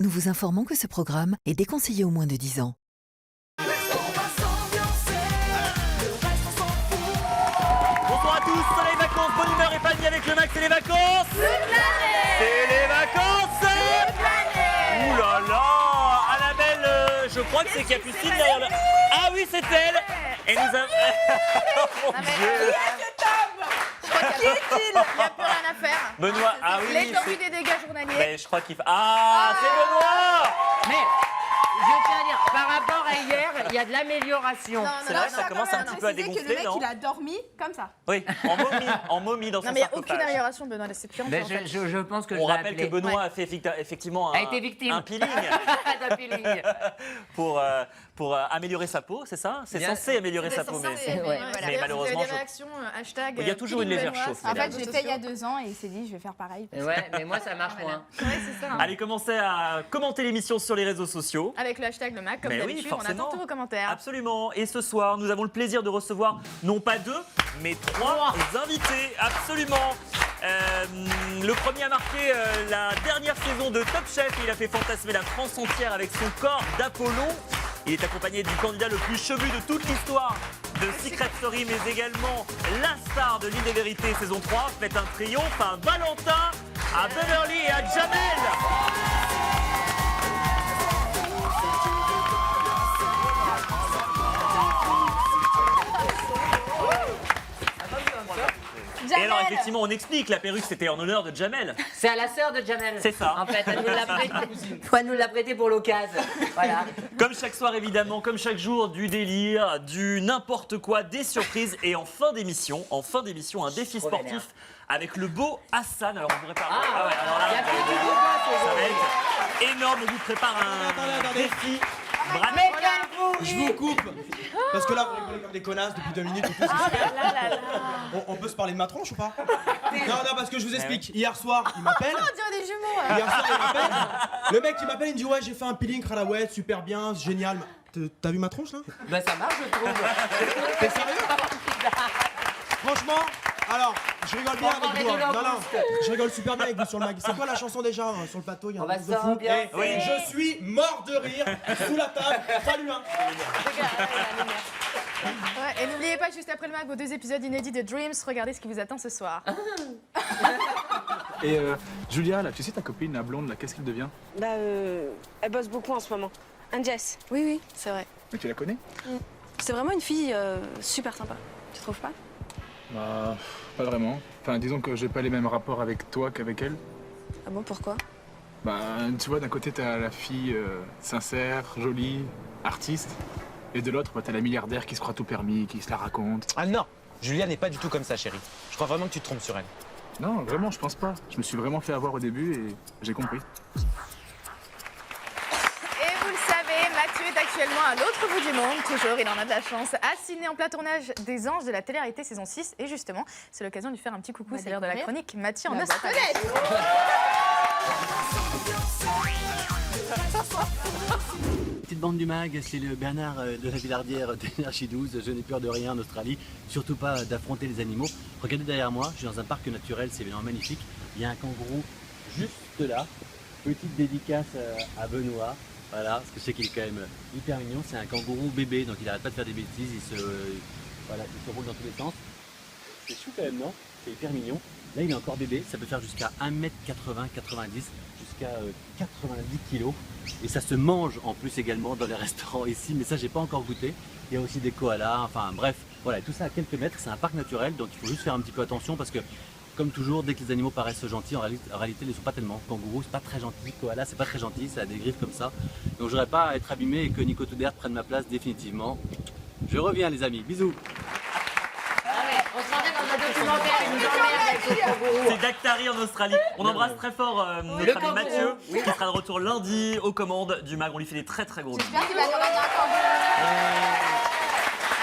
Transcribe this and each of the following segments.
nous vous informons que ce programme est déconseillé aux moins de 10 ans. Bonsoir à tous, c'est les vacances, bonne humeur et panier avec le Max, c'est les vacances. C'est les vacances. Ouh là là, Annabelle, je crois que c'est Capucine derrière le... Ah oui, c'est elle. Et nous avons... Oh mon Dieu. Qui est-il? Il n'y a plus rien à faire. Benoît, ah oui, L'étendue des dégâts journaliers. Mais je crois qu'il... Ah, c'est Benoît. Mais je tiens à dire, par rapport à hier, il y a de l'amélioration. C'est vrai, ça commence un petit peu à dégonfler, que le mec, non? il a dormi comme ça. Oui, en momie dans son Non, mais il n'y a aucune sarcophage. amélioration, Benoît, c'est pire. Mais je pense que On je vais rappelle appeler. que Benoît a fait effectivement A été victime. un peeling D'un peeling. pour améliorer sa peau, c'est ça? C'est Bien, censé améliorer sa peau, mais Mais malheureusement, des réactions, hashtag. il y a toujours une légère chauffe. En fait, mesdames. j'ai fait il y a 2 ans et il s'est dit, je vais faire pareil. Ouais, mais moi ça marche moins. Ouais, c'est ça. Allez, commencez à commenter l'émission sur les réseaux sociaux. Avec le hashtag le Mac, comme Mais oui, d'habitude, on forcément. attend tous vos commentaires. Absolument. Et ce soir, nous avons le plaisir de recevoir non pas 2, mais 3 invités. Absolument. Le premier a marqué la dernière saison de Top Chef. Il a fait fantasmer la France entière avec son corps d'Apollon. Il est accompagné du candidat le plus chevelu de toute l'histoire de Secret Story, mais également la star de l'île des vérités saison 3. Faites un triomphe à Valentin, à Beverly et à Jamel. Et alors effectivement, on explique, la perruque c'était en honneur de Jamel. C'est à la sœur de Jamel. C'est ça. En fait, elle nous l'a prêté. Elle nous l'a prêté pour l'occasion. Voilà. Comme chaque soir évidemment, comme chaque jour, du délire, du n'importe quoi, des surprises et en fin d'émission, un défi Trop sportif vénère. avec le beau Hassan. Alors on vous prépare. Ah, ouais, alors là, il y a plus du tout, quoi, ça va c'est être énorme. On vous prépare un défi. Mais calme-vous. Je vous coupe parce que là vous rigolez comme des connasses depuis 2 minutes et tout, c'est super. On peut se parler de ma tronche ou pas? Non, parce que je vous explique. Hier soir, il m'appelle. On dirait des jumeaux. Hier soir, il m'appelle. Le mec il m'appelle, il me dit ouais j'ai fait un peeling Ralawet, super bien, c'est génial. T'as vu ma tronche là? Bah ça marche, je trouve. T'es sérieux? Franchement, alors je rigole bien On va avec vous. arrêter Non, l'embouche. je rigole super bien avec vous sur le mag. C'est quoi la chanson déjà sur le plateau? Il y a On un va truc se de fou. ambiancer. Et Oui. je suis mort de rire sous la table. Salut hein. Ouais, et n'oubliez pas, juste après le Mac, vos 2 épisodes inédits de Dreams. Regardez ce qui vous attend ce soir. Et Julia, là, tu sais ta copine, la blonde, là, qu'est-ce qu'elle devient? Bah, elle bosse beaucoup en ce moment. Un Jess. Oui, c'est vrai. Mais tu la connais? C'est vraiment une fille super sympa. Tu trouves pas? Bah, pas vraiment. Enfin, disons que j'ai pas les mêmes rapports avec toi qu'avec elle. Ah bon, pourquoi? Bah, tu vois, d'un côté, t'as la fille sincère, jolie, artiste. Et de l'autre, bah, t'as la milliardaire qui se croit tout permis, qui se la raconte. Ah non, Julia n'est pas du tout comme ça, chérie. Je crois vraiment que tu te trompes sur elle. Non, vraiment, je pense pas. Je me suis vraiment fait avoir au début et j'ai compris. Et vous le savez, Mathieu est actuellement à l'autre bout du monde. Toujours, il en a de la chance. À Sydney, en plein tournage des Anges de la télé-réalité saison 6. Et justement, c'est l'occasion de lui faire un petit coucou. C'est l'heure de la chronique Mathieu en Australie. Petite bande du mag, c'est le Bernard de la Villardière d'Énergie 12. Je n'ai peur de rien en Australie, surtout pas d'affronter les animaux. Regardez derrière moi, je suis dans un parc naturel, c'est vraiment magnifique. Il y a un kangourou juste là. Petite dédicace à Benoît, voilà, parce que je sais qu'il est quand même hyper mignon. C'est un kangourou bébé, donc il n'arrête pas de faire des bêtises, il se roule dans tous les sens. C'est chou quand même, non? C'est hyper mignon. Là, il est encore bébé, ça peut faire jusqu'à 1m80, 90, jusqu'à 90 kg. Et ça se mange en plus également dans les restaurants ici, mais ça, j'ai pas encore goûté. Il y a aussi des koalas, enfin bref, voilà, tout ça à quelques mètres. C'est un parc naturel, donc il faut juste faire un petit peu attention parce que, comme toujours, dès que les animaux paraissent gentils, en réalité, ils ne sont pas tellement. Kangourou, c'est pas très gentil, koala, c'est pas très gentil, ça a des griffes comme ça. Donc, j'aurais pas à être abîmé et que Nico Toudert prenne ma place définitivement. Je reviens, les amis, bisous. On se rendait dans un documentaire, il nous emmerde avec son kangourou. C'est Dactari en Australie. On embrasse très fort notre ami Mathieu, qui sera de retour lundi aux commandes du mag. On lui fait des très très gros bisous. J'espère qu'il va nous ramener un kangourou.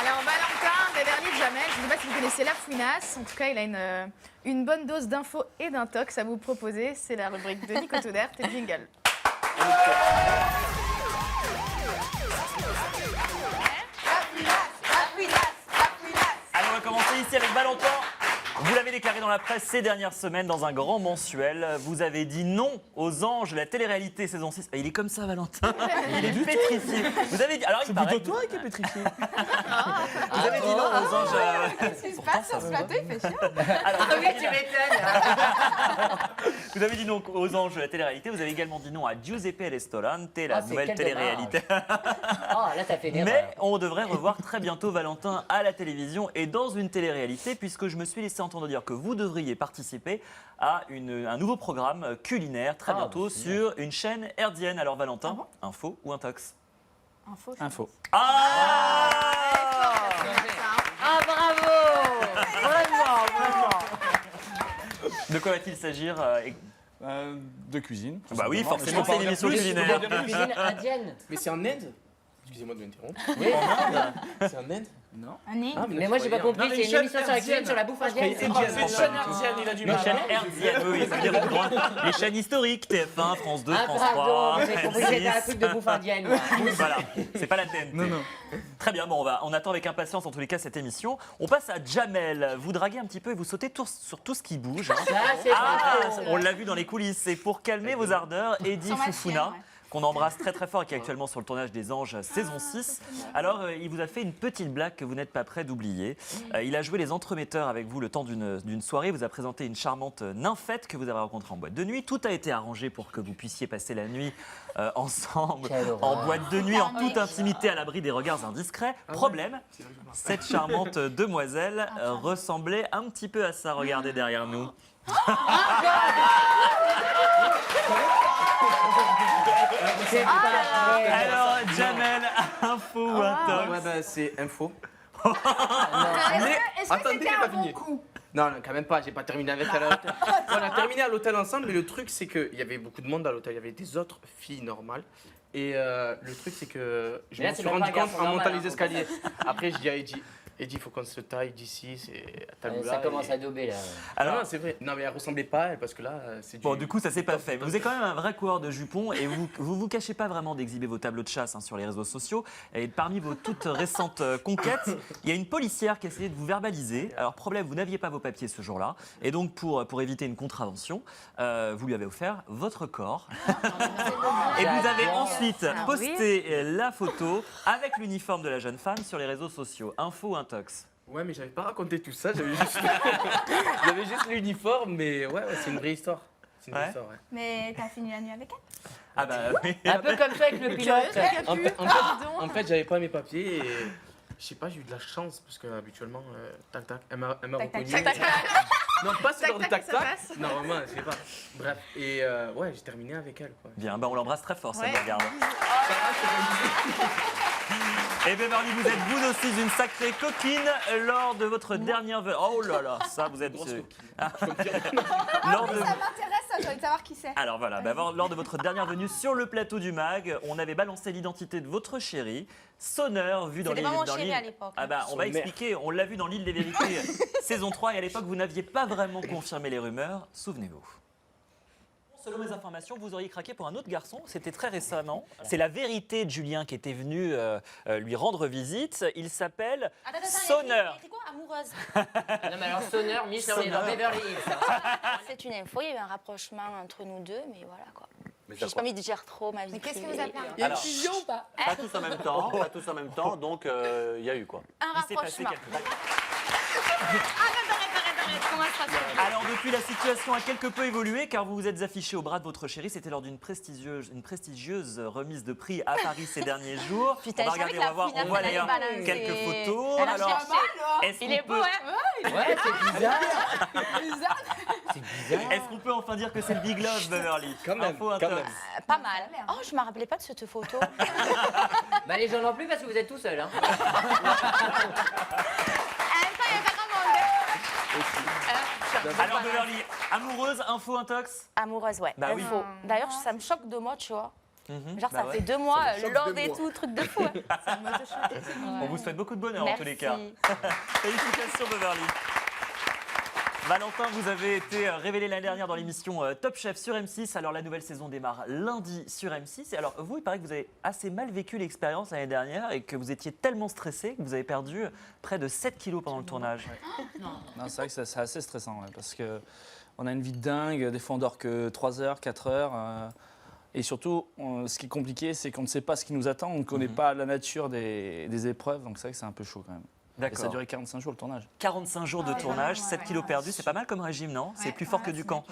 Alors, Valentin, Beverly, Jamel, je ne sais pas si vous connaissez la fouinasse. En tout cas, il a une bonne dose d'infos et d'intox à vous proposer. C'est la rubrique de Nico Toudert et Jingle. Allez, on va commencer ici avec Valentin. Vous l'avez déclaré dans la presse ces dernières semaines dans un grand mensuel. Vous avez dit non aux Anges, la télé-réalité saison 6. Il est comme ça, Valentin. Il est pétrifié. Vous avez dit. Alors, il paraît. C'est plutôt toi qui es pétrifié. Vous avez dit non aux Anges. Qu'est-ce qui se passe sur ce plateau? Il fait chiant. Alors, Ah oui, tu m'étonnes. vous avez dit non aux Anges, la télé-réalité. Vous avez également dit non à Giuseppe Restaurante, la c'est nouvelle quel télé-réalité. Oh, là, t'as fait des Mais on devrait revoir très bientôt Valentin à la télévision et dans une télé-réalité, puisque je me suis laissé entendre dire que vous devriez participer à un nouveau programme culinaire très bientôt sur une chaîne hertzienne. Alors Valentin, info ou intox? Info. Ah, Ah, bravo. Vraiment. De quoi va-t-il s'agir De cuisine. Bah oui, forcément, c'est une émission culinaire. Cuisine indienne. Mais c'est en Inde? Excusez-moi de m'interrompre. Oui. C'est en Inde? Non. Ah, Mais moi, j'ai pas compris. C'est une émission sur la cuisine, sur la bouffe indienne. C'est une chaîne hertzienne, il a du Une mal. chaîne hertzienne, oui, ça veut dire les chaînes historiques, TF1, France 2, Ah, France pardon, 3. j'ai compris que c'était un truc de bouffe indienne. moi. Voilà, c'est pas la TNT. Non. Très bien, bon, on attend avec impatience en tous les cas cette émission. On passe à Jamel. Vous draguez un petit peu et vous sautez sur tout ce qui bouge. Hein. Ça, c'est bravo. On l'a vu dans les coulisses. C'est pour calmer vos ardeurs, Eddie Foufouna, qu'on embrasse très très fort et qui est actuellement sur le tournage des Anges saison 6. Alors, il vous a fait une petite blague que vous n'êtes pas prêt d'oublier. Il a joué les entremetteurs avec vous le temps d'une soirée. Il vous a présenté une charmante nymphette que vous avez rencontrée en boîte de nuit. Tout a été arrangé pour que vous puissiez passer la nuit ensemble, en boîte de nuit, en toute intimité, à l'abri des regards indiscrets. Problème, cette charmante demoiselle ressemblait un petit peu à ça. Regardez derrière nous. C'est pas vrai. Alors, Jamel, info ou intox? Ouais, bah, c'est info. Est-ce que Attendez, c'était j'ai un pas bon fini. coup? Non, quand même pas, j'ai pas terminé avec elle à l'hôtel. On a terminé à l'hôtel ensemble, mais le truc, c'est qu'il y avait beaucoup de monde à l'hôtel. Il y avait des autres filles normales. Et le truc, c'est que je Mais là, me c'est suis même rendu pas un compte garçon en montant normal, les escaliers. Après, je dis à Eddie, il faut qu'on se taille d'ici, c'est à Talula. Ça commence à dober là. Alors, non, c'est vrai. Non, mais elle ressemblait pas, elle, parce que là, c'est Bon, du coup, ça s'est pas fait. Mais vous êtes quand même un vrai coureur de jupons et vous cachez pas vraiment d'exhiber vos tableaux de chasse sur les réseaux sociaux. Et parmi vos toutes récentes conquêtes, il y a une policière qui a essayé de vous verbaliser. Alors, problème, vous n'aviez pas vos papiers ce jour-là. Et donc, pour éviter une contravention, vous lui avez offert votre corps. Et vous avez ensuite posté la photo avec l'uniforme de la jeune femme sur les réseaux sociaux. Info intox. Ouais, mais j'avais pas raconté tout ça, j'avais juste, j'avais juste l'uniforme, mais ouais, c'est une vrae histoire. C'est une vraie histoire, ouais. Mais t'as fini la nuit avec elle? Ah bah oui. Un peu comme ça avec le pilote. En fait, j'avais pas mes papiers et je sais pas, j'ai eu de la chance parce que habituellement, tac tac, elle m'a reconnu. Non, pas ce genre de tac tac. Normalement, je sais pas. Bref, et ouais, j'ai terminé avec elle, quoi. Bien, bah on l'embrasse très fort, ça me regarde. Et Beverly, vous êtes vous aussi une sacrée coquine lors de votre dernière venue. Oh là là, ça vous êtes. Grosse lors Ça de... m'intéresse, ça, j'ai envie de savoir qui c'est. Alors voilà, lors de votre dernière venue sur le plateau du MAG, on avait balancé l'identité de votre chéri, Sonneur, vu dans l'île. C'était pas mon chéri à l'époque. Ah bah on va expliquer, on l'a vu dans l'île des vérités saison 3 et à l'époque vous n'aviez pas vraiment confirmé les rumeurs, souvenez-vous. Selon mes informations, vous auriez craqué pour un autre garçon, c'était très récemment. C'est la vérité de Julien qui était venu lui rendre visite. Il s'appelle Sonneur. C'était quoi, amoureuse? Non, mais alors Sonneur, Miss on est dans Beverly Hills. C'est une info, il y avait un rapprochement entre nous deux, mais voilà quoi. J'ai pas envie de dire trop ma vie. Mais qu'est-ce que privée. vous appelez Il y a une fusion ou pas? Pas tous en même temps, donc il y a eu quoi. Un Il s'est passé rapprochement. quelque chose. Arrête, comment ça se passe? Alors depuis, la situation a quelque peu évolué car vous vous êtes affiché au bras de votre chéri. C'était lors d'une prestigieuse remise de prix à Paris ces derniers jours. Putain, on va je savais regarder, que on va la voir, fouinasse, on voit elle allait d'ailleurs balancer. quelques photos. Elle a Alors, cherché. est-ce Il qu'on est peut, beau, hein? Ouais, c'est bizarre. C'est bizarre. est-ce qu'on peut enfin dire que c'est le Big Love, Beverly? Quand même, Info quand intox. même. Pas mal. Oh, je me rappelais pas de cette photo. Bah les gens non plus parce que vous êtes tout seul. Hein. En même temps, il y a pas grand monde. Alors Beverly, amoureuse, info intox? Amoureuse, ouais. Bah oui. Info. D'ailleurs, ça me choque de moi, tu vois. Genre, bah ça ouais. fait 2 mois, me choque love de et moi. tout, truc de fou. Hein. On vous souhaite beaucoup de bonheur en tous les cas. Merci. Félicitations Beverly. Valentin, vous avez été révélé l'année dernière dans l'émission Top Chef sur M6. Alors la nouvelle saison démarre lundi sur M6. Et alors vous, il paraît que vous avez assez mal vécu l'expérience l'année dernière et que vous étiez tellement stressé que vous avez perdu près de 7 kilos pendant le tournage. Non, c'est vrai que c'est assez stressant parce qu'on a une vie de dingue. Des fois, on dort que 3 heures, 4 heures. Et surtout, ce qui est compliqué, c'est qu'on ne sait pas ce qui nous attend. On ne connaît pas la nature des épreuves. Donc c'est vrai que c'est un peu chaud quand même. Et ça a duré 45 jours le tournage. 45 jours de tournage, 7 kilos perdus, c'est pas mal comme régime, non? C'est plus fort que du camp.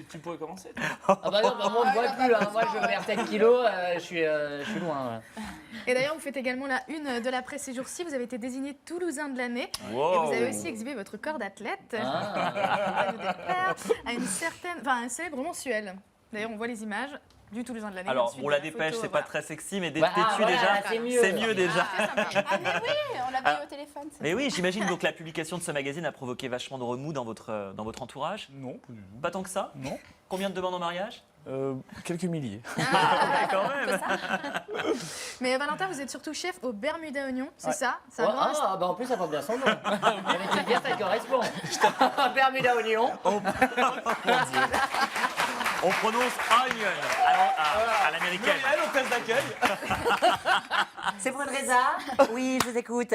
Tu pourrais commencer. Ah bah non, bah moi on ne voit plus. Hein. Moi je perds 7 kilos, je suis loin. Et d'ailleurs, vous faites également la une de la presse ces jours-ci. Vous avez été désigné Toulousain de l'année. Wow. Et vous avez aussi exhibé votre corps d'athlète à un célèbre mensuel. D'ailleurs, on voit les images du Toulousain de l'année. Alors, Ensuite, pour la photo, dépêche, c'est voilà. pas très sexy, mais Voilà, têtu déjà, c'est mieux déjà. Ah mais oui, on l'a vu au téléphone. Mais oui, j'imagine donc la publication de ce magazine a provoqué vachement de remous dans votre entourage. Non, Pas tant que ça? Non. Combien de demandes en mariage? Quelques milliers. Quand même. Mais Valentin, vous êtes surtout chef au Bermuda Oignon, c'est ça? C'est un Ouais, grand restaurant. bah en plus ça porte bien son nom. Avec une bière, ça correspond. Bermuda Oignon. On prononce onion à l'américaine. Elle, hôtesse d'accueil. C'est pour Reza? Oui, je vous écoute.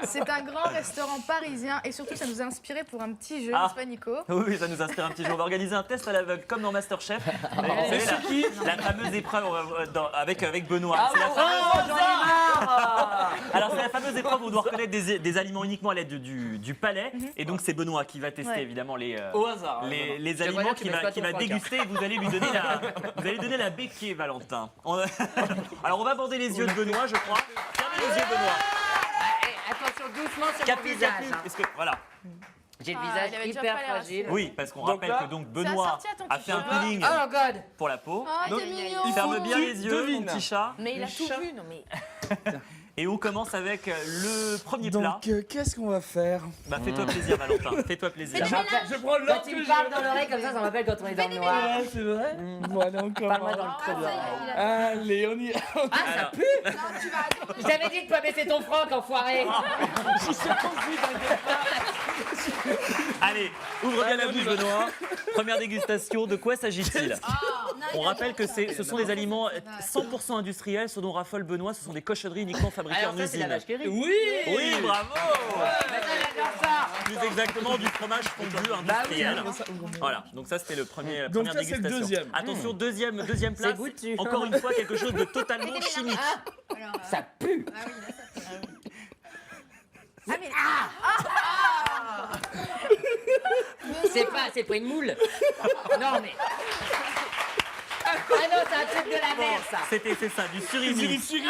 C'est un grand restaurant parisien et surtout, ça nous a inspiré pour un petit jeu, Ah. n'est-ce pas, Nico? Oui, ça nous inspire un petit jeu. On va organiser un test à l'aveugle comme dans Masterchef. Vous savez, la fameuse épreuve avec Benoît. C'est la fameuse... Alors c'est la fameuse épreuve où on doit reconnaître des aliments uniquement à l'aide du palais. Et donc c'est Benoît qui va tester évidemment les aliments qu'il va déguster. Et vous allez lui donner la béquille, Valentin. Alors on va bander les yeux de Benoît, je crois. Fermez les yeux, Benoît. Attention, doucement sur mon visage. Est-ce que voilà. J'ai le il visage avait déjà hyper pas l'air fragile. Oui, parce qu'on Donc rappelle là, que donc Benoît sorti à ton a fait un t-shirt. peeling Oh God. pour la peau. Oh, Donc, t'es mignon. ferme bien tu les yeux, mon devines. petit chat. Mais il a tout vu, non mais. Et on commence avec le premier plat. Donc, qu'est-ce qu'on va faire? Bah fais-toi plaisir, Valentin. Fais-toi plaisir. Je prends Quand l'autre tu que me j'ai. parles dans l'oreille comme ça me rappelle quand on est dans le noir. Ouais, c'est vrai. Bon, allez, on Parle-moi commence. dans le creux de l'oreille. Allez, on y va. Ah, ça Alors. pue. Je t'avais dit de pas baisser ton froc, enfoiré. J'y suis conduit, t'inquiète pas. Allez, ouvre bien la bouche, Benoît. Première dégustation. De quoi s'agit-il? On rappelle que ce sont des aliments 100% industriels. Ce dont raffole Benoît, ce sont des cochonneries uniquement fabriquées Alors en ça, c'est la usine. vache qui rit. Oui. Oui, bravo. J'adore ça. Plus exactement du fromage fondu industriel. Voilà, donc ça c'était le premier. Donc première ça, c'est le dégustation. deuxième. Attention, deuxième place. C'est goûtu. Encore une fois, quelque chose de totalement chimique. Ça pue. C'est pas une moule. Non mais. Ah non, c'est un truc de la mer ça. C'est ça, du surimi. Du surimi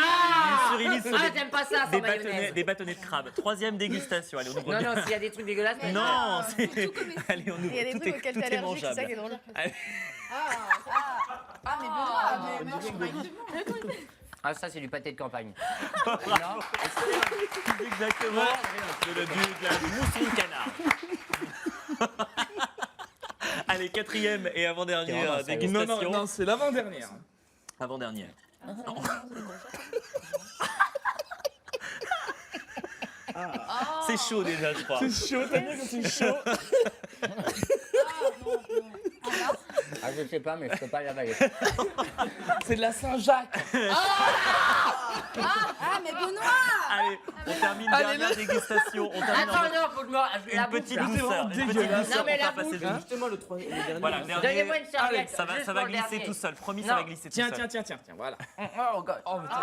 sur Ah, j'aime pas ça, sans mayonnaise. des bâtonnets de crabe. Troisième dégustation. Allez, on ouvre Non, bien. non, s'il y a des trucs dégueulasses. mais Non, c'est. Allez, on ouvre. Il y a des Tout trucs auxquels tout t'es est allergique, c'est ça qui est mangeable. drôle. Allez. Ah mais Benoît, mais non, je suis pas une Ah, ça, c'est du pâté de campagne. Bravo. Exactement. De la mousseline canard. Allez, quatrième et avant-dernière dégustation. Non, c'est l'avant-dernière. Avant-dernière. C'est chaud déjà, je crois. C'est chaud, t'as dit que c'est chaud. Ah, je sais pas, mais je peux pas l'avaler. C'est de la Saint-Jacques. Ah mais Benoît. Allez, on termine dernière dégustation. On termine Attends, non, faut que je me. une La petite bouffe, là. douceur. Une petite dégueulasse. douceur Non, mais pour la faire passer bouffe, le goût. Justement, le dernier. Voilà, le dernier. Donnez-moi une serviette. Ça juste va pour le glisser dernier. tout seul. Promis, Non. ça va glisser tout Tiens, seul. tiens, voilà. Oh, God. Oh, putain.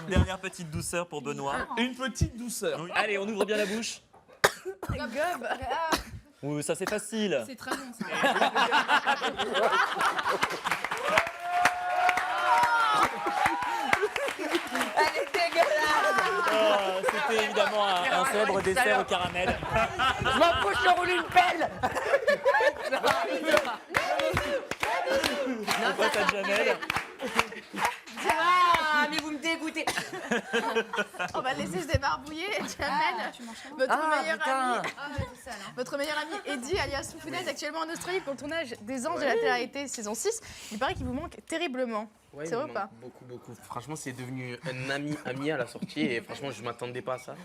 Une dernière petite douceur pour Benoît. Une petite douceur. Oui. Allez, on ouvre bien la bouche. Gob. Oui, ça c'est facile. C'est très bon ça. Elle est dégueulasse. C'était évidemment un célèbre dessert au caramel. Je m'en fous, je te roule une pelle. Pourquoi t'as Jamel? Ah, mais vous me dégoûtez. On va laisser se débarbouiller. Jamel, votre meilleur ami Eddie, alias Foufouna, est actuellement en Australie pour le tournage des Anges de la télé-réalité saison 6. Il paraît qu'il vous manque terriblement. Ouais, c'est vrai ou pas? Beaucoup. Franchement, c'est devenu un ami à la sortie et franchement, je m'attendais pas à ça.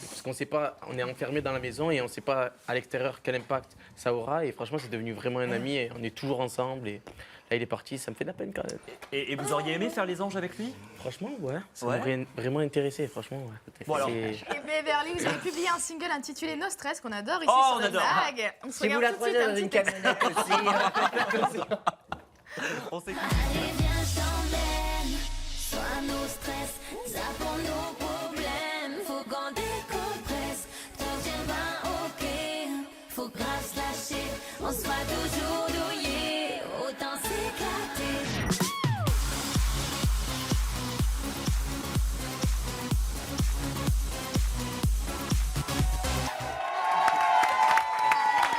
Parce qu'on sait pas, on est enfermé dans la maison et on sait pas à l'extérieur quel impact ça aura. Et franchement, c'est devenu vraiment un ami et on est toujours ensemble. Et là, il est parti, ça me fait de la peine quand même. Et vous auriez aimé faire les Anges avec lui? Franchement, ouais. Ça m'aurait vraiment intéressé, franchement. Ouais. Bon, alors. Et Beverly, vous avez publié un single intitulé No Stress qu'on adore ici Oh, sur on le adore. mag. On se Si vous regarde la tout de croisez suite un dans une petit extrait. camionnette aussi. On s'écoute. Allez, viens, je t'emmène. Sois nos stress, ça pour nos problèmes. Faut qu'on décompresse, tout viendra ok. Faut grave se lâcher, on soit toujours douillé. Autant s'éclater.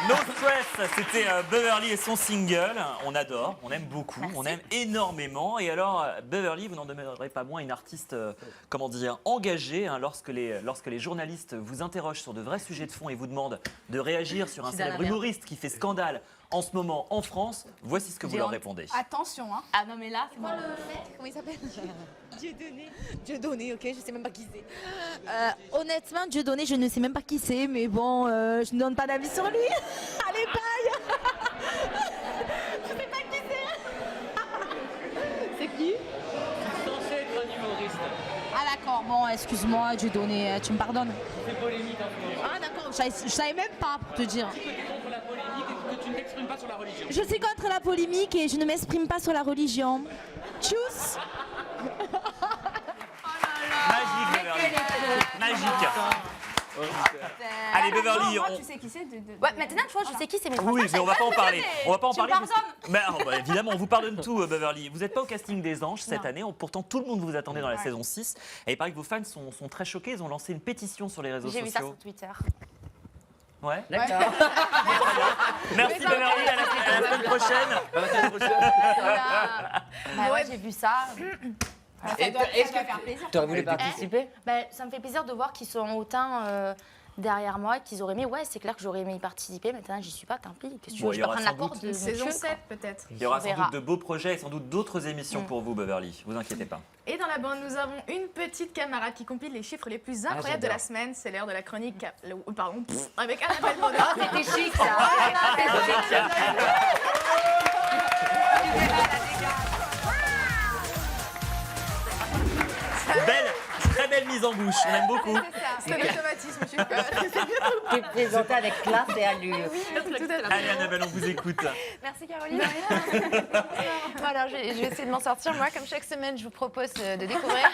No Stress, c'était Beverly et son single. On adore, on aime beaucoup, on aime énormément. Et alors, Beverly, vous n'en demeurez pas moins une artiste, engagée. Hein, lorsque les journalistes vous interrogent sur de vrais sujets de fond et vous demandent de réagir sur un célèbre humoriste qui fait scandale en ce moment en France, voici ce que vous leur répondez. Attention, hein. Ah non, mais là, c'est Quoi le mec? Comment il s'appelle? Dieudonné, ok, je sais même pas qui c'est. Honnêtement, Dieudonné, je ne sais même pas qui c'est, mais bon, je ne donne pas d'avis sur lui. Allez, bye. Je sais pas qui c'est. C'est qui? Censé être un humoriste. Ah d'accord, bon, excuse-moi, Dieudonné, tu me pardonnes. C'est polémique en ce moment. Ah d'accord, je savais même pas pour te dire. Tu es contre la polémique et que tu ne t'exprimes pas sur la religion. Je suis contre la polémique et je ne m'exprime pas sur la religion. Tchuss. Magique, Beverly. Magique. Allez, Beverly. Moi, tu sais qui c'est Ouais, maintenant, tu vois, je sais qui c'est, mais Oui, mais on va pas en parler. On va pas en Tu me parler. pardonnes Mais, oh, bah, évidemment, on vous pardonne tout, Beverly. Vous n'êtes pas au casting des Anges cette année. Pourtant, tout le monde vous attendait dans la saison 6. Et il paraît que vos fans sont très choqués. Ils ont lancé une pétition sur les réseaux J'ai sociaux. vu ça sur Twitter. Ouais. D'accord. Merci, Beverly. À la semaine prochaine. Bah ouais, j'ai vu ça. Est-ce que tu aurais voulu participer? Ça me fait plaisir de voir qu'ils sont autant derrière moi, qu'ils auraient aimé. Ouais, c'est clair que j'aurais aimé y participer. Maintenant, j'y suis pas, tant pis. Qu'est-ce que tu veux, je peux prendre la porte de saison 7 peut-être. Il y aura sans doute de beaux projets et sans doute d'autres émissions pour vous, Beverly. Vous inquiétez pas. Et dans la bande, nous avons une petite camarade qui compile les chiffres les plus incroyables de la semaine. C'est l'heure de la chronique. Pardon, avec Annabelle Baudard. C'était chic, ça. Très belle mise en bouche, on aime beaucoup. C'est l'automatisme, je Tu es présenté avec classe et allure. Allez, Annabelle, on vous écoute. Merci Caroline. Alors, je vais essayer de m'en sortir. Moi, comme chaque semaine, je vous propose de découvrir.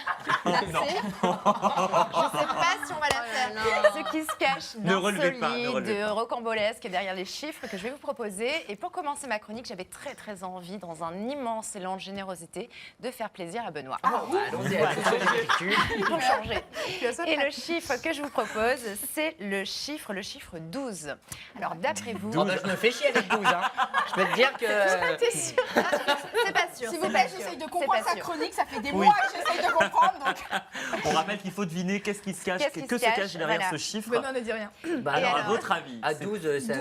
Merci. Je ne sais pas si on va la faire. Ce qui se cache d'insolite, de rocambolesque derrière les chiffres que je vais vous proposer. Et pour commencer ma chronique, j'avais très envie, dans un immense élan de générosité, de faire plaisir à Benoît. Pour changer. Et le chiffre que je vous propose, c'est le chiffre 12. Alors, d'après vous... Oh bah, je me fais chier avec 12. Hein. Je peux te dire que... T'es sûr? C'est pas sûr. S'il vous plaît, j'essaye de comprendre sa chronique. Ça fait des mois que j'essaye de comprendre. On rappelle qu'il faut deviner qu'est-ce qui se cache, que se cache derrière ce chiffre. Benoît ne dit rien. Bah alors, à votre avis? À 12, c'est...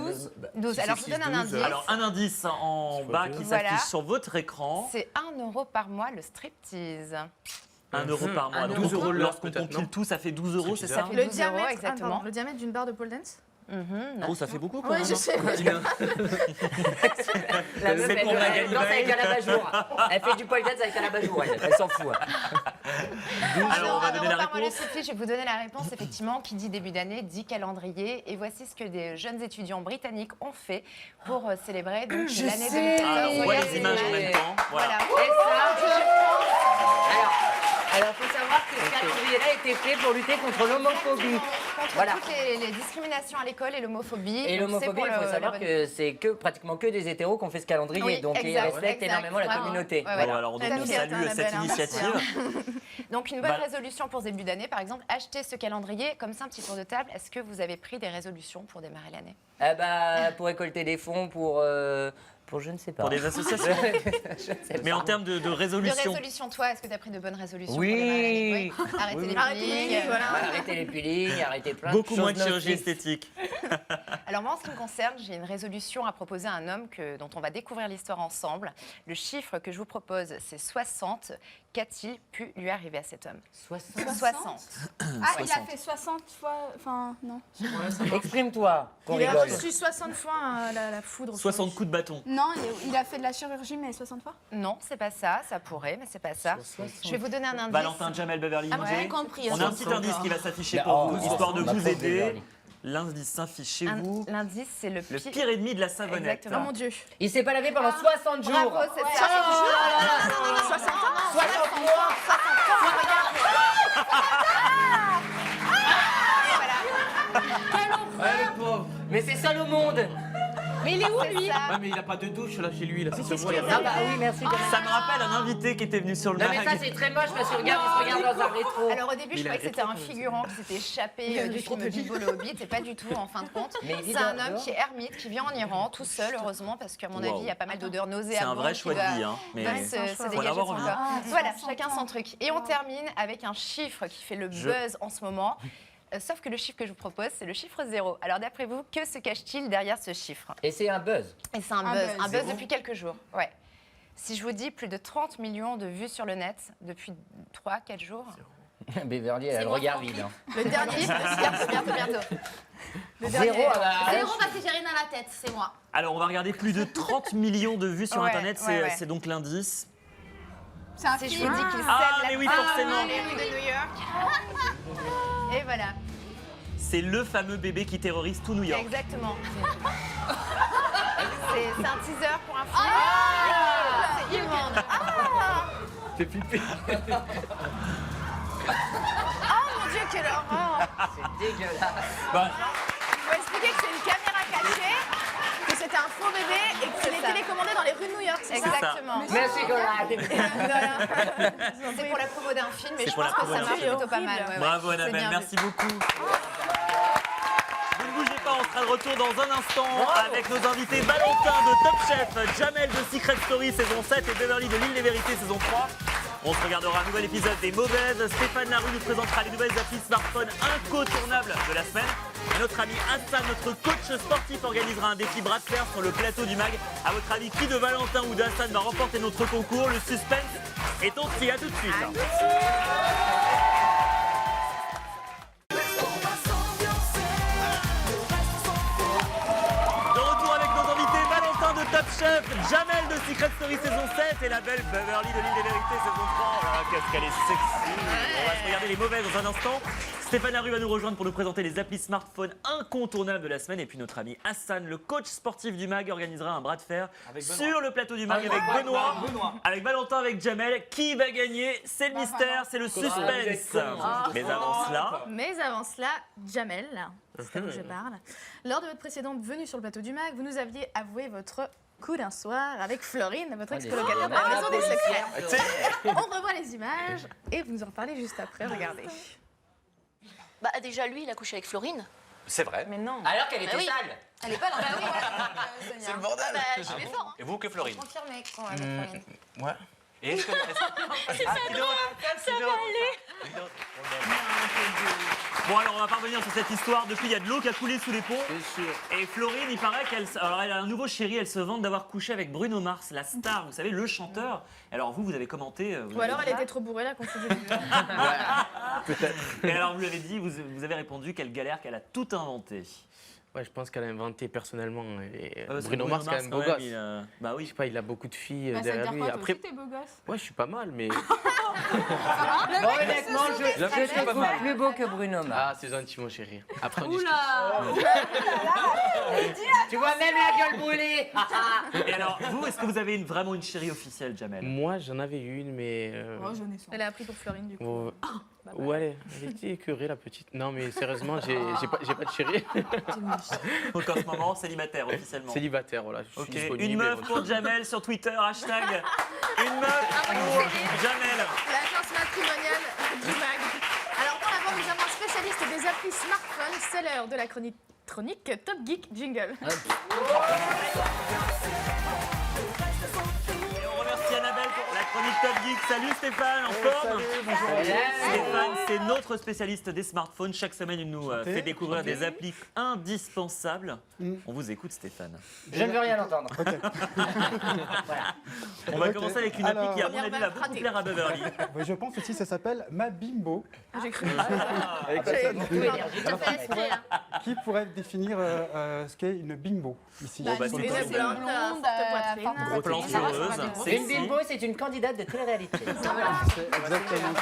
12. Alors, je vous donne un indice. Alors, un indice en bas qui s'affiche sur votre écran. C'est 1 € par mois le striptease. 1 € par mois. 12 € lorsqu'on compile tout, ça fait 12 €, c'est ça? Le 12 diamètre, exactement. Le diamètre d'une barre de pole dance? Oh, ça fait beaucoup quand Oui, même. je sais. La meuf, elle danse avec un abat-jour. Elle fait du pole dance avec un abat-jour, elle s'en fout. Alors, on va donner la par mois le réponse. striptease, je vais vous donner la réponse. Effectivement, qui dit début d'année, dit calendrier. Et voici ce que des jeunes étudiants britanniques ont fait pour célébrer donc, l'année 2014. Alors, on voit les images en même temps. Voilà. Et ça, Alors, il faut savoir que ce calendrier-là a été fait pour lutter contre l'homophobie. contre toutes les discriminations à l'école et l'homophobie. Et Donc, c'est l'homophobie, pour il faut la savoir bonne- que c'est pratiquement que des hétéros qui ont fait ce calendrier. Oui, donc ils exact, respectent énormément la vraiment. communauté. Ouais, Bon, alors, donc, on salue cette initiative. Donc une bonne résolution pour ce début d'année, par exemple, acheter ce calendrier. Comme ça, un petit tour de table. Est-ce que vous avez pris des résolutions pour démarrer l'année? Pour récolter des fonds pour Pour je ne sais pas. Pour des associations. Je ne sais Mais pas. en termes de De résolution. résolution, toi, est-ce que tu as pris de bonnes résolutions Oui. pour les nouvelle année? Oui. Arrêtez Oui, les oui. peelings, voilà. Arrêtez les peelings, arrêtez plein de Beaucoup choses moins de chirurgie nocives. esthétique. Alors moi, en ce qui me concerne, j'ai une résolution à proposer à un homme dont on va découvrir l'histoire ensemble. Le chiffre que je vous propose, c'est 60. Qu'a-t-il pu lui arriver à cet homme 60. Ah, il a fait 60 fois. Enfin, non. Exprime-toi, qu'on Il a rigole. reçu 60 fois la foudre. 60 coups de bâton. Non, il a fait de la chirurgie, mais 60 fois. Non, c'est pas ça. Ça pourrait, mais c'est pas ça. Je vais vous donner un indice. Valentin, Jamel, Beverly, Ah, moi, Ingé. j'ai compris, On a un 60 petit indice encore. qui va s'afficher Mais pour oh, vous, histoire de ma vous pauvre aider. Beverly. L'indice s'affiche chez vous. L'indice, c'est le Le pire ennemi de la savonnette. Exactement. Oh mon Dieu. Il s'est pas lavé pendant 60 jours. Bravo, c'est ça. 60 ans 60 mois. Ouais, le pauvre. Mais c'est seul au monde. Mais il est où, lui Ouais, mais il a pas de douche là chez lui. Là, c'est ce Ah bah oui, merci. Ça me rappelle un invité qui était venu sur le Non mais ça mag. c'est très moche parce que regarde, il se regarde dans un rétro. Alors au début, je croyais que c'était un figurant qui s'était échappé du film Bilbo le Hobbit, et pas du tout en fin de compte. Mais il vit C'est un dehors. homme qui est ermite, qui vit en Iran, tout seul, heureusement, parce qu'à mon Wow. avis, il y a pas mal d'odeurs nauséabondes. C'est un vrai qui choix de va- vie, hein, mais va faut se en dégager avoir de son envie. corps. Ah, Voilà, 60 chacun son truc. Et on termine avec un chiffre qui fait le buzz en ce moment. Sauf que le chiffre que je vous propose, c'est le chiffre 0. Alors d'après vous, que se cache-t-il derrière ce chiffre? Et c'est un buzz. Et c'est un Un buzz, buzz. un buzz depuis quelques jours. Ouais. Si je vous dis plus de 30 millions de vues sur le net depuis 3-4 jours. Beverly, elle a le regard vide. hein. Le dernier, bientôt. Le Zéro, dernier. ah bah, Zéro parce que j'ai rien à la tête, c'est moi. Alors, on va regarder plus de 30 millions de vues sur Ouais, Internet. ouais, ouais. C'est donc l'indice. C'est un Si je film. vous dis qu'il Ah, scelle mais oui, la forcément. les rues de New York. Et voilà, C'est le fameux bébé qui terrorise tout New York. exactement. C'est un teaser pour un film. C'est immonde. Fais pipi. Oh mon Dieu, quelle horreur. C'est dégueulasse. Bah, Il faut expliquer que c'est une caméra cachée, que c'était un faux bébé et que c'est télécommandé dans les rues de New York, c'est ça? Exactement. Merci Colin. C'est pour la promo d'un film et C'est je pour pense la que promo ça d'un marche film. plutôt pas mal. ouais, ouais. Bravo C'est Annabelle, bien vu. merci beaucoup. Vous ne bougez pas, on sera de retour dans un instant avec nos invités Valentin de Top Chef, Jamel de Secret Story saison 7 et Beverly de l'Île des Vérités saison 3. On se regardera un nouvel épisode des Mauvaises. Stéphane Larue nous présentera les nouvelles applis smartphone incontournables de la semaine. Et notre ami Hassan, notre coach sportif, organisera un défi bras de fer sur le plateau du mag. À votre avis, qui de Valentin ou d'Hassan va remporter notre concours? Le suspense est entier. À tout de suite. De retour avec nos invités Valentin de Top Chef, Jamel de Secret Story saison 7 et la belle Beverly de l'Île des Vérités saison 3. Oh là là, qu'est-ce qu'elle est sexy. On va se regarder les mauvaises dans un instant. Stéphane Larue va nous rejoindre pour nous présenter les applis smartphones incontournables de la semaine. Et puis notre ami Hassan, le coach sportif du MAG, organisera un bras de fer sur le plateau du MAG avec Benoît, avec Valentin, avec Jamel. Qui va gagner? C'est le mystère, c'est le suspense. Mais avant cela, Jamel, c'est là où je parle. Lors de votre précédente venue sur le plateau du MAG, vous nous aviez avoué votre coup d'un soir avec Florine, votre ex-colocataire de la Maison des Secrets. On revoit les images et vous nous en parlez juste après, regardez. Bah déjà lui, il a couché avec Florine. C'est vrai. Mais non. Alors qu'elle était oui. sale. Elle est pas dans la oui, C'est le bordel. Bah, j'y vais fort. Hein. Et vous que Florine? Confirmé qu'on avec Florine. Ouais. Et est-ce que... C'est ça va aller. Bon, alors on va pas revenir sur cette histoire. Depuis, il y a de l'eau qui a coulé sous les ponts. Et Florine, il paraît qu'elle elle a un nouveau chéri. Elle se vante d'avoir couché avec Bruno Mars, la star, vous savez, le chanteur. Alors vous avez commenté. Ou alors elle était trop bourrée là qu'on faisait du Peut-être. Et alors vous l'avez dit, vous avez répondu qu'elle galère, qu'elle a tout inventé. Ouais, je pense qu'elle a inventé personnellement. Et Parce que Bruno Mars, quand même, beau gosse. Bah oui. Je sais pas, il a beaucoup de filles Ça veut derrière dire lui. quoi, toi Après, aussi, t'es beau gosse? ouais, je suis pas mal, mais. Bon, honnêtement, je te trouve plus beau que Bruno Mars. Ah, c'est gentil, mon chéri. Après, on discute. Tu vois même la gueule brûlée. Et alors, vous, est-ce que vous avez vraiment une chérie officielle, Jamel? Moi, j'en avais une, mais. Elle a appris pour Florine du coup. Oh, ouais, elle était écœurée, la petite. Non, mais sérieusement, j'ai pas de chérie. Donc en ce moment, célibataire officiellement. Célibataire, voilà. Je suis Ok, disponible. une meuf pour Jamel sur Twitter, hashtag une meuf pour Jamel. L'agence matrimoniale du MAG. Alors pour l'avant, nous avons un spécialiste des applis smartphones, c'est l'heure de la chronique Top Geek Jingle. Salut Stéphane, en forme? bonjour. Stéphane, c'est notre spécialiste des smartphones. Chaque semaine, il nous fait découvrir des applis indispensables. On vous écoute, Stéphane. Je ne veux rien entendre. On va commencer avec une appli qui, à mon avis, va beaucoup plaire à Beverly. Je pense aussi que ça s'appelle Ma Bimbo. J'ai cru. Qui pourrait définir ce qu'est une bimbo ici? Une blonde, forte Gros plan poitrine. heureuse. Une bimbo, c'est une candidate de télé-réalité. Exactement.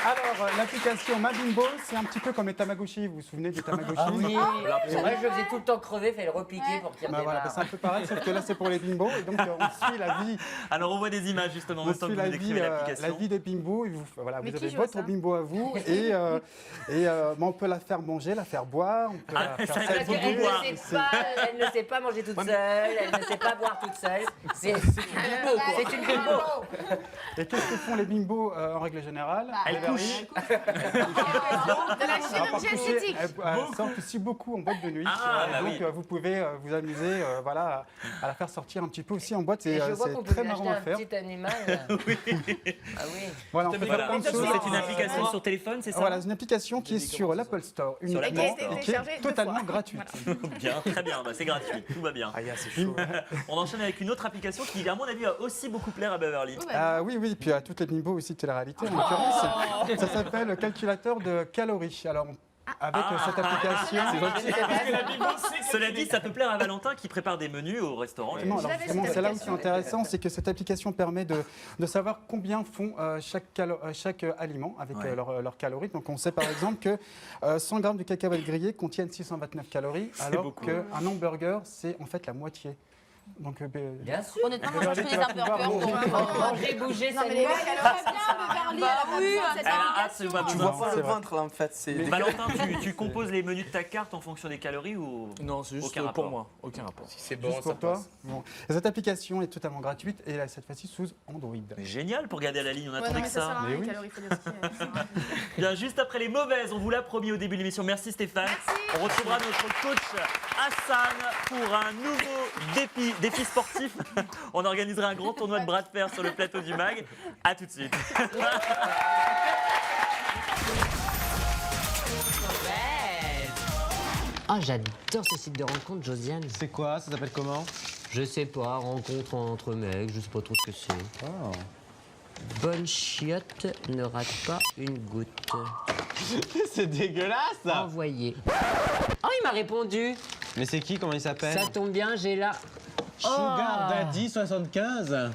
Alors, l'application Ma Bimbo, c'est un petit peu comme les Tamagotchi. Vous vous souvenez des Tamagotchi? Ah oui, moi je le faisais tout le temps crever, fallait le repiquer pour qu'il Bah voilà, redémarre. c'est un peu pareil, sauf que là c'est pour les bimbos. Et donc on suit la vie. Alors, on voit des images justement On en temps que suit vous la décrivez vie, l'application. la vie des bimbos. Et vous, voilà, Mais vous qui avez joue à votre ça bimbo à vous. Et on peut la faire manger, la faire boire. On peut la faire ça Parce Faut qu'elle boire. elle ne sait pas manger toute seule, elle ne sait pas boire toute seule. C'est une bimbo, quoi. C'est une bimbo. Et qu'est-ce que font les bimbos en règle générale? Elle couche. De la chirurgie esthétique. Elles sortent aussi beaucoup en boîte de nuit. Ah, bah donc oui. vous pouvez vous amuser voilà, à la faire sortir un petit peu aussi en boîte. Et C'est je vois c'est qu'on peut très lui acheter marrant à un faire. petit animal. Ah oui. Voilà, on peut faire plein de choses. C'est une application sur téléphone, c'est ça? Voilà, c'est une application qui est sur l'Apple Store Sur l'Apple uniquement Store. et qui Téléchargée est deux totalement fois. gratuite. Bien, très bien, bah, c'est gratuit, tout va bien. c'est chaud. On enchaîne avec une autre application qui, à mon avis, va aussi beaucoup plaire à Beverly. Oui, puis à toutes les bimbos aussi de télé-réalité en l'occurrence. Ça s'appelle le calculateur de calories. Alors, avec cette application. Cela dit, ça peut plaire à Valentin qui prépare des menus au restaurant. Justement, alors justement, c'est là où c'est intéressant, c'est que cette application permet de savoir combien font chaque aliment avec leurs calories. Donc on sait par exemple que 100 grammes de cacahuètes grillées contiennent 629 calories, alors beaucoup. qu'un hamburger, c'est en fait la moitié. Donc, Bien sûr. Honnêtement, moi, je Beverly, fais tu des vas pouvoir hamburgers. manger. Manger, bouger, Non, ça mais les nous mecs, va. elle aurait bien Beverly, Elle a hâte, c'est pas Tu besoin. vois pas le ventre là en fait. C'est Valentin, tu composes les menus de ta carte en fonction des calories ou Non, c'est juste aucun pour rapport. moi, aucun rapport. Si c'est bon, Juste ça pour toi. passe. Bon. Et cette application est totalement gratuite et là, cette fois-ci sous Android. Mais génial pour garder à la ligne, on Ouais, attendait non, mais que ça sert ça. à Mais rien, oui. les calories, faut dire ce qu'il y a. Bien, juste après les mauvaises, on vous l'a promis au début de l'émission. Merci Stéphane. On retrouvera notre coach Hassan pour un nouveau défi sportif. On organisera un grand tournoi de bras de fer sur le plateau du MAG. A tout de suite. Ah, j'adore ce site de rencontre, Josiane. C'est quoi? Ça s'appelle comment? Je sais pas, rencontre entre mecs, je sais pas trop ce que c'est. Oh. Bonne chiotte ne rate pas une goutte. C'est dégueulasse ça. Envoyé. Oh, il m'a répondu. Mais c'est qui? Comment il s'appelle? Ça tombe bien, j'ai là. Sugar Oh. Daddy 75.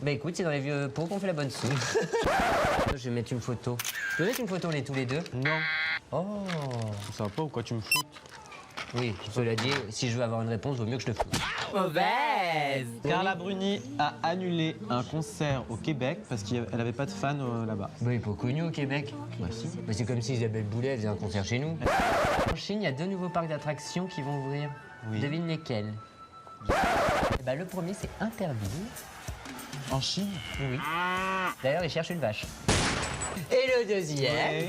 Bah écoute, c'est dans les vieux pots qu'on fait la bonne soupe. Je vais mettre une photo. Je peux mettre une photo, on est tous les deux? Non. Oh. C'est sympa ou quoi tu me foutes? Oui, cela dit, si je veux avoir une réponse, vaut mieux que je te foute. Mauvaise. Carla Bruni a annulé un concert au Québec parce qu'elle avait pas de fans là-bas. Bah, il est pas connu au Québec. Bah si. Bah, c'est comme si Isabelle Boulet faisait un concert chez nous. En Chine, il y a 2 nouveaux parcs d'attractions qui vont ouvrir. Oui. Devine lesquels? Bah, le premier, c'est interdit. En Chine? Oui. D'ailleurs, ils cherchent une vache. Et le deuxième? Ouais.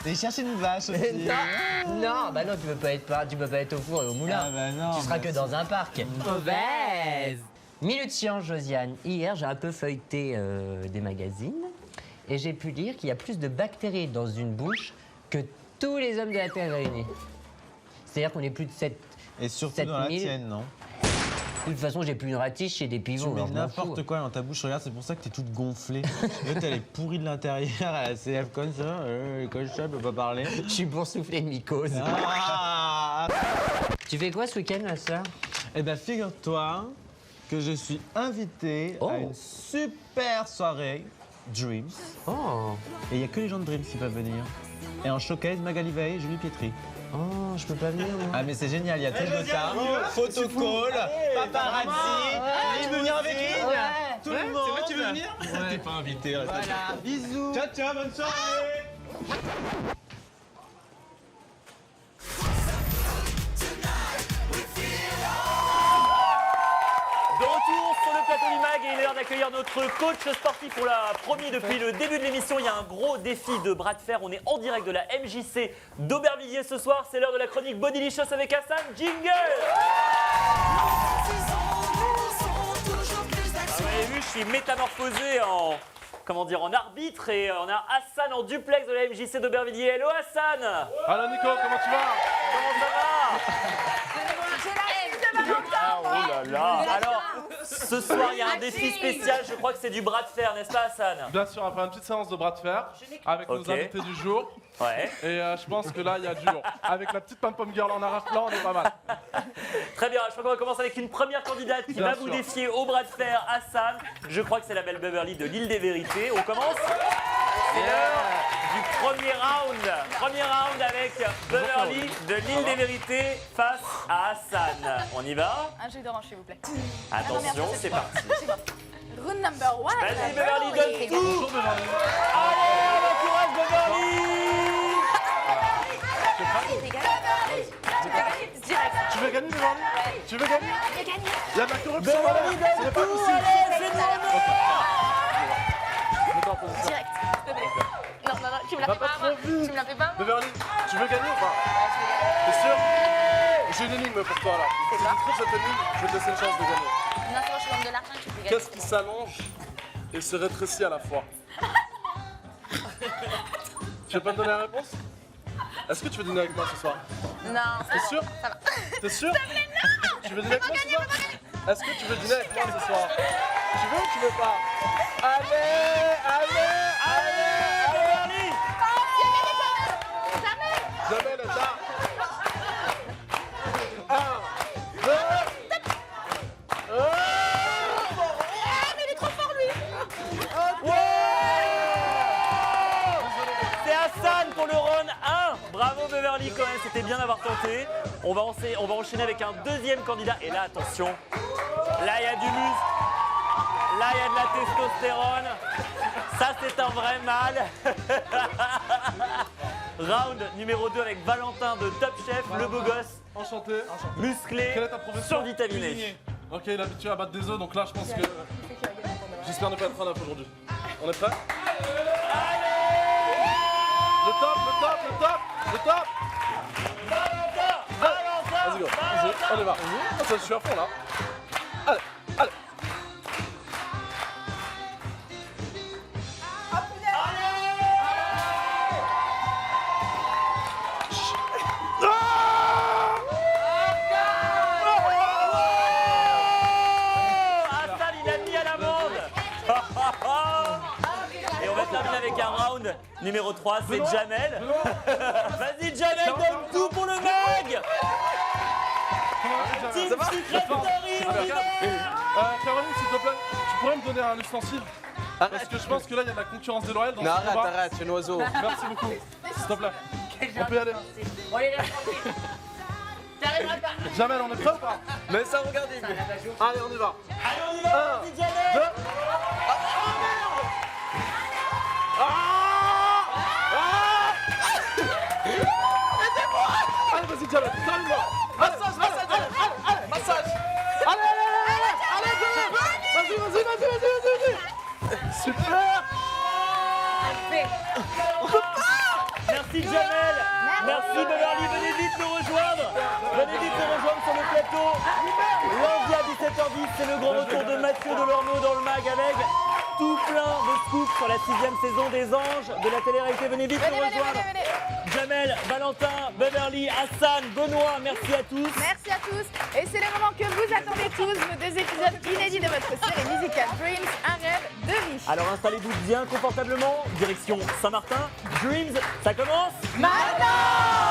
Et chercher une vache aussi. Non, bah non, tu peux pas être au four et au moulin. Ah bah non, tu seras bah que dans un parc. Mauvaise. Minute science, Josiane. Hier, j'ai un peu feuilleté des magazines et j'ai pu lire qu'il y a plus de bactéries dans une bouche que tous les hommes de la Terre réunis. C'est-à-dire qu'on est plus de 7 Et surtout 7 dans la 000. tienne, non? De toute façon, j'ai plus une ratiche chez des Tu pivots. mets alors je m'en n'importe fous. quoi dans ta bouche, regarde, c'est pour ça que t'es toute gonflée. L'autre, elle est pourrie de l'intérieur, elle a la CF comme ça, comme ça, elle peut pas parler. Je suis boursouflé de mycose. Ah. Tu fais quoi ce week-end, ma soeur? Eh ben, figure-toi que je suis invité à une super soirée Dreams. Oh. Et il n'y a que les gens de Dreams qui peuvent venir. Et en showcase, Magali Veil et Julie Pietri. Oh, je peux pas venir, moi. Ah, mais c'est génial, il y a tout le tard. Photocall, paparazzi, limousine, tout le monde. C'est vrai, tu veux venir? T'es pas invité, reste. Voilà, bisous. Ciao, ciao, bonne soirée. De retour sur le plateau du MAG et il est l'heure d'accueillir notre coach sportif. On l'a promis depuis le début de l'émission, il y a un gros défi de bras de fer. On est en direct de la MJC d'Aubervilliers ce soir. C'est l'heure de la chronique Bodylicious avec Hassan. Jingle! Vous avez vu, je suis métamorphosé en, comment dire, en arbitre et on a Hassan en duplex de la MJC d'Aubervilliers. Hello Hassan. Allô Nico, comment tu vas? Comment ça va? Ah, oh là là. Alors, ce soir, il y a un défi spécial. Je crois que c'est du bras de fer, n'est-ce pas Hassan? Bien sûr, on va faire une petite séance de bras de fer avec nos invités du jour. Ouais. Et je pense que là, il y a du lourd. Avec la petite pom-pom girl en arrière-plan, on est pas mal. Très bien, je crois qu'on va commencer avec une première candidate qui va vous défier au bras de fer, Hassan. Je crois que c'est la belle Beverly de l'île des Vérités. On commence? C'est l'heure du premier round. Premier round avec Beverly de l'île des Vérités face à Hassan. On y va? Un jus d'orange, s'il vous plaît. Attention, c'est parti. Round number 1. Vas-y Beverly, donne tout. Bonjour Beverly. Allez, on encourage Beverly. Tu veux gagner, Beverly? Tu veux gagner? Il y a de la corruption, Beverly, ce n'est donne pas tout. possible. Allez, c'est nous. Mets-toi en position. Direct, s'il te plaît. Non, tu me la Va fais pas pas, trop moi. vite. Tu me la fais pas, moi. Beverly, tu veux gagner ou pas? T'es sûr? J'ai une énigme pour toi là. Si tu trouves cette énigme, je vais te laisser une chance de gagner. Non, c'est bon, je te donne de l'argent, tu peux gagner. Qu'est-ce qui s'allonge et se rétrécit à la fois? Tu veux pas me donner la réponse? Est-ce que tu veux dîner avec moi ce soir? Non, T'es sûr? ça va. T'es sûr? Tu veux dîner avec moi ce soir? Est-ce que tu veux dîner avec moi ce soir? Tu veux ou tu veux pas? Allez, allez, allez, Beverly. Jamais le temps. 1, 2, mais il est trop fort, lui. C'est Hassan pour le round 1. Bravo Beverly quand même, c'était bien d'avoir tenté. On va enchaîner avec un deuxième candidat. Et là, attention, là il y a du muscle, là il y a de la testostérone. Ça c'est un vrai mal. Round numéro 2 avec Valentin de Top Chef, le beau gosse. Enchanté. Musclé, Quelle est ta profession? survitaminé. Ok, il est habitué à battre des œufs, donc là je pense que... J'espère ne pas être un œuf aujourd'hui. On est prêts? Le top, le top, le top, le top. Vas-y go, vas-y, on y va. Ah, ça, je suis à fond là. Allez, allez. Hassan il a mis à l'amende. Et on va terminer avec un round numéro 3, c'est Jamel. Vas-y Jamel, donne tout pour le mag. Team Secret Story, on y va. Caroline, s'il te plaît, tu pourrais me donner un ustensile? Parce que je pense que là il y a de la concurrence déloyale dans ce combat. Arrête, c'est un oiseau. Merci beaucoup, s'il te plaît. On peut y aller. On est là, tranquille. T'arriveras pas. Jamel, on est prêts ou pas? Mais ça, regardez. Allez, on y va. Allez, on y va, vas-y Jamel. 2. Allez, vas-y, Jamel, termine-moi. Massage, massage, allez, allez, massage. Allez, allez, allez, allez, allez, vas-y, vas-y, vas-y, vas-y. Super. Merci Jamel. Merci Beverly, venez vite nous rejoindre. Venez vite nous rejoindre sur le plateau. Lundi à 17h10, c'est le grand retour de Mathieu Delormeau dans le mag avec tout plein de scoops sur la 6e saison des Anges de la télé-réalité. Venez vite nous rejoindre. Jamel, Valentin, Beverly, Hassan, Benoît, merci à tous. Merci à tous. Et c'est le moment que vous attendez tous, nos 2 épisodes inédits de votre série musicale Dreams, un rêve de vie. Alors installez-vous bien confortablement, direction Saint-Martin. Dreams, ça commence maintenant.